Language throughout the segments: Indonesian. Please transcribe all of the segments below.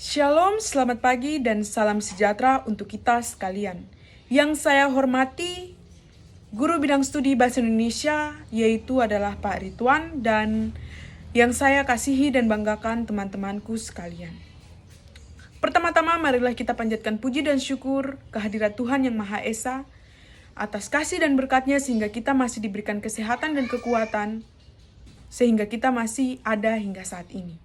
Shalom, selamat pagi dan salam sejahtera untuk kita sekalian. Yang saya hormati, Guru Bidang Studi Bahasa Indonesia, yaitu adalah Pak Ridwan, dan yang saya kasihi dan banggakan teman-temanku sekalian. Pertama-tama, marilah kita panjatkan puji dan syukur kehadirat Tuhan Yang Maha Esa, atas kasih dan berkat-Nya sehingga kita masih diberikan kesehatan dan kekuatan, sehingga kita masih ada hingga saat ini.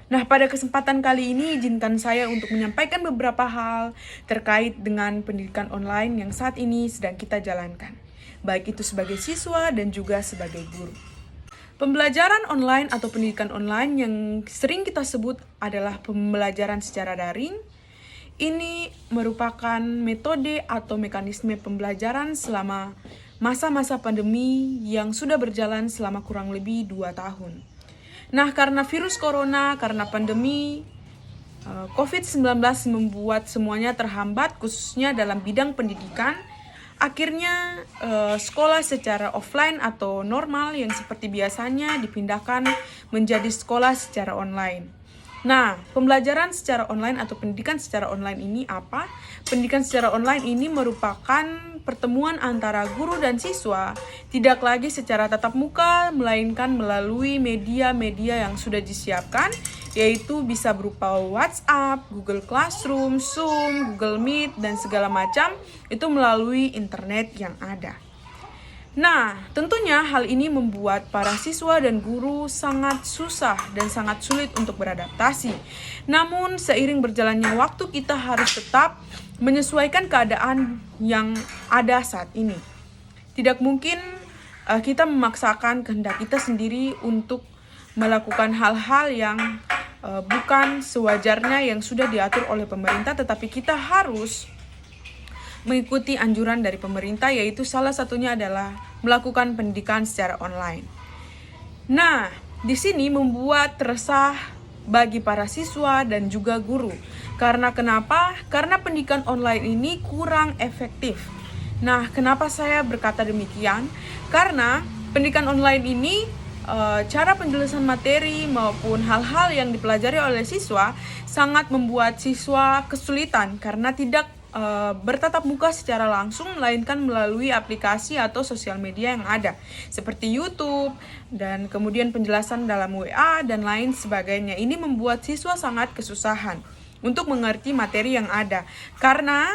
Nah, pada kesempatan kali ini izinkan saya untuk menyampaikan beberapa hal terkait dengan pendidikan online yang saat ini sedang kita jalankan, baik itu sebagai siswa dan juga sebagai guru. Pembelajaran online atau pendidikan online yang sering kita sebut adalah pembelajaran secara daring. Ini merupakan metode atau mekanisme pembelajaran selama masa-masa pandemi yang sudah berjalan selama kurang lebih 2 tahun. Nah, karena virus corona, karena pandemi COVID-19 membuat semuanya terhambat, khususnya dalam bidang pendidikan. Akhirnya sekolah secara offline atau normal yang seperti biasanya dipindahkan menjadi sekolah secara online. Nah, pembelajaran secara online atau pendidikan secara online ini apa? Pendidikan secara online ini merupakan pertemuan antara guru dan siswa, tidak lagi secara tatap muka, melainkan melalui media-media yang sudah disiapkan, yaitu bisa berupa WhatsApp, Google Classroom, Zoom, Google Meet, dan segala macam, itu melalui internet yang ada. Nah, tentunya hal ini membuat para siswa dan guru sangat susah dan sangat sulit untuk beradaptasi. Namun, seiring berjalannya waktu, kita harus tetap menyesuaikan keadaan yang ada saat ini. Tidak mungkin kita memaksakan kehendak kita sendiri untuk melakukan hal-hal yang bukan sewajarnya yang sudah diatur oleh pemerintah, tetapi kita harus mengikuti anjuran dari pemerintah, yaitu salah satunya adalah melakukan pendidikan secara online. Nah, di sini membuat resah bagi para siswa dan juga guru. Karena kenapa? Karena pendidikan online ini kurang efektif. Nah, kenapa saya berkata demikian? Karena pendidikan online ini cara penjelasan materi maupun hal-hal yang dipelajari oleh siswa sangat membuat siswa kesulitan karena tidak bertatap muka secara langsung, melainkan melalui aplikasi atau sosial media yang ada seperti YouTube dan kemudian penjelasan dalam WA dan lain sebagainya. Ini membuat siswa sangat kesusahan untuk mengerti materi yang ada karena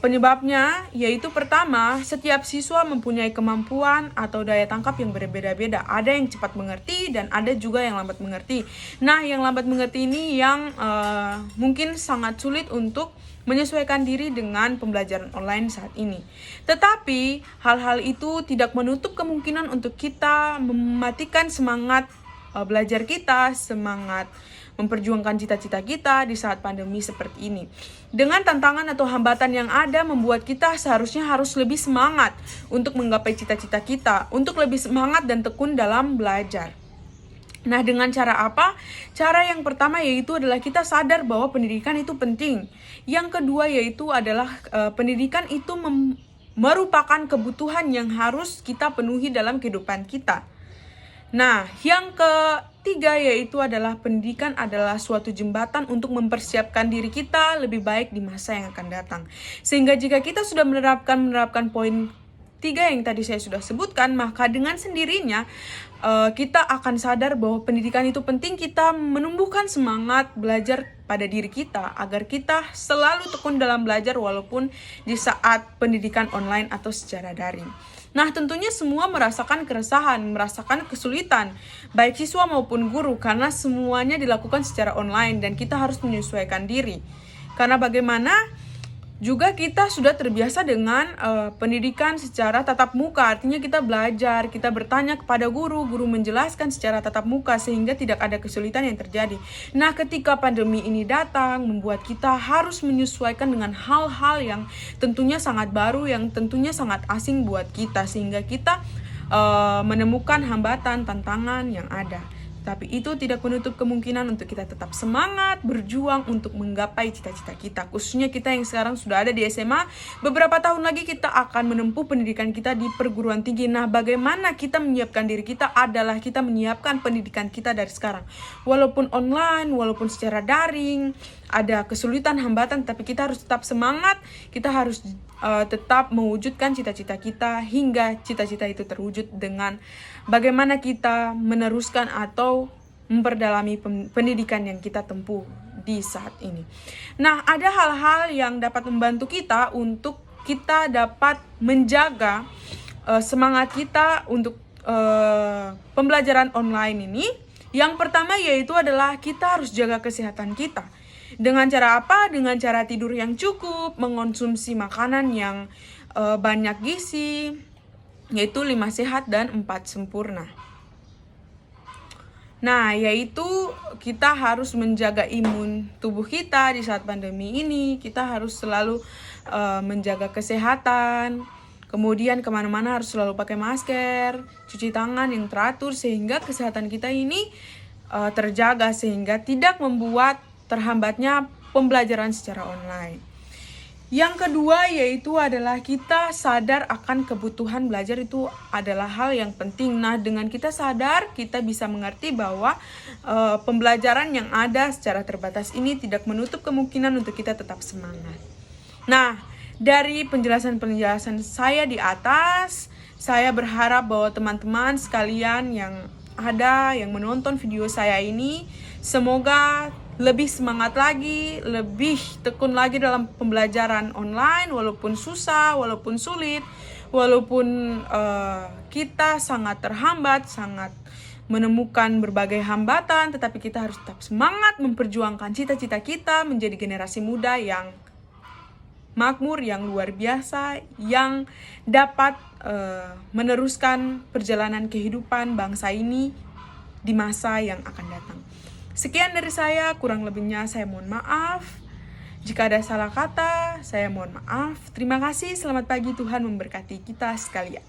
penyebabnya yaitu pertama, setiap siswa mempunyai kemampuan atau daya tangkap yang berbeda-beda. Ada yang cepat mengerti dan ada juga yang lambat mengerti. Nah, yang lambat mengerti ini yang mungkin sangat sulit untuk menyesuaikan diri dengan pembelajaran online saat ini. Tetapi hal-hal itu tidak menutup kemungkinan untuk kita mematikan semangat belajar kita, semangat memperjuangkan cita-cita kita di saat pandemi seperti ini. Dengan tantangan atau hambatan yang ada membuat kita seharusnya harus lebih semangat untuk menggapai cita-cita kita, untuk lebih semangat dan tekun dalam belajar. Nah, dengan cara apa? Cara yang pertama yaitu adalah kita sadar bahwa pendidikan itu penting. Yang kedua yaitu adalah pendidikan itu merupakan kebutuhan yang harus kita penuhi dalam kehidupan kita. Nah, yang ketiga yaitu adalah pendidikan adalah suatu jembatan untuk mempersiapkan diri kita lebih baik di masa yang akan datang. Sehingga jika kita sudah menerapkan poin 3 yang tadi saya sudah sebutkan, maka dengan sendirinya kita akan sadar bahwa pendidikan itu penting. Kita menumbuhkan semangat belajar pada diri kita agar kita selalu tekun dalam belajar walaupun di saat pendidikan online atau secara daring. Nah, tentunya semua merasakan keresahan, merasakan kesulitan, baik siswa maupun guru, karena semuanya dilakukan secara online dan kita harus menyesuaikan diri. Karena bagaimana? Juga kita sudah terbiasa dengan pendidikan secara tatap muka, artinya kita belajar, kita bertanya kepada guru, guru menjelaskan secara tatap muka sehingga tidak ada kesulitan yang terjadi. Nah, ketika pandemi ini datang, membuat kita harus menyesuaikan dengan hal-hal yang tentunya sangat baru, yang tentunya sangat asing buat kita, sehingga kita menemukan hambatan, tantangan yang ada. Tapi itu tidak menutup kemungkinan untuk kita tetap semangat berjuang untuk menggapai cita-cita kita. Khususnya kita yang sekarang sudah ada di SMA, beberapa tahun lagi kita akan menempuh pendidikan kita di perguruan tinggi. Nah, bagaimana kita menyiapkan diri kita adalah kita menyiapkan pendidikan kita dari sekarang. Walaupun online, walaupun secara daring, ada kesulitan, hambatan, tapi kita harus tetap semangat, kita harus tetap mewujudkan cita-cita kita hingga cita-cita itu terwujud dengan bagaimana kita meneruskan atau memperdalami pendidikan yang kita tempuh di saat ini. Nah, ada hal-hal yang dapat membantu kita untuk kita dapat menjaga semangat kita untuk pembelajaran online ini. Yang pertama yaitu adalah kita harus jaga kesehatan kita. Dengan cara apa? Dengan cara tidur yang cukup, mengonsumsi makanan yang banyak gizi, yaitu 5 sehat dan 4 sempurna. Nah, yaitu kita harus menjaga imun tubuh kita di saat pandemi ini. Kita harus selalu menjaga kesehatan. Kemudian kemana-mana harus selalu pakai masker, cuci tangan yang teratur sehingga kesehatan kita ini terjaga sehingga tidak membuat terhambatnya pembelajaran secara online. Yang kedua yaitu adalah kita sadar akan kebutuhan belajar itu adalah hal yang penting. Nah, dengan kita sadar, kita bisa mengerti bahwa pembelajaran yang ada secara terbatas ini tidak menutup kemungkinan untuk kita tetap semangat. Nah, dari penjelasan-penjelasan saya di atas, saya berharap bahwa teman-teman sekalian yang ada, yang menonton video saya ini, semoga lebih semangat lagi, lebih tekun lagi dalam pembelajaran online, walaupun susah, walaupun sulit, walaupun kita sangat terhambat, sangat menemukan berbagai hambatan, tetapi kita harus tetap semangat memperjuangkan cita-cita kita menjadi generasi muda yang makmur, yang luar biasa, yang dapat meneruskan perjalanan kehidupan bangsa ini di masa yang akan datang. Sekian dari saya, kurang lebihnya saya mohon maaf. Jika ada salah kata, saya mohon maaf. Terima kasih, selamat pagi, Tuhan memberkati kita sekalian.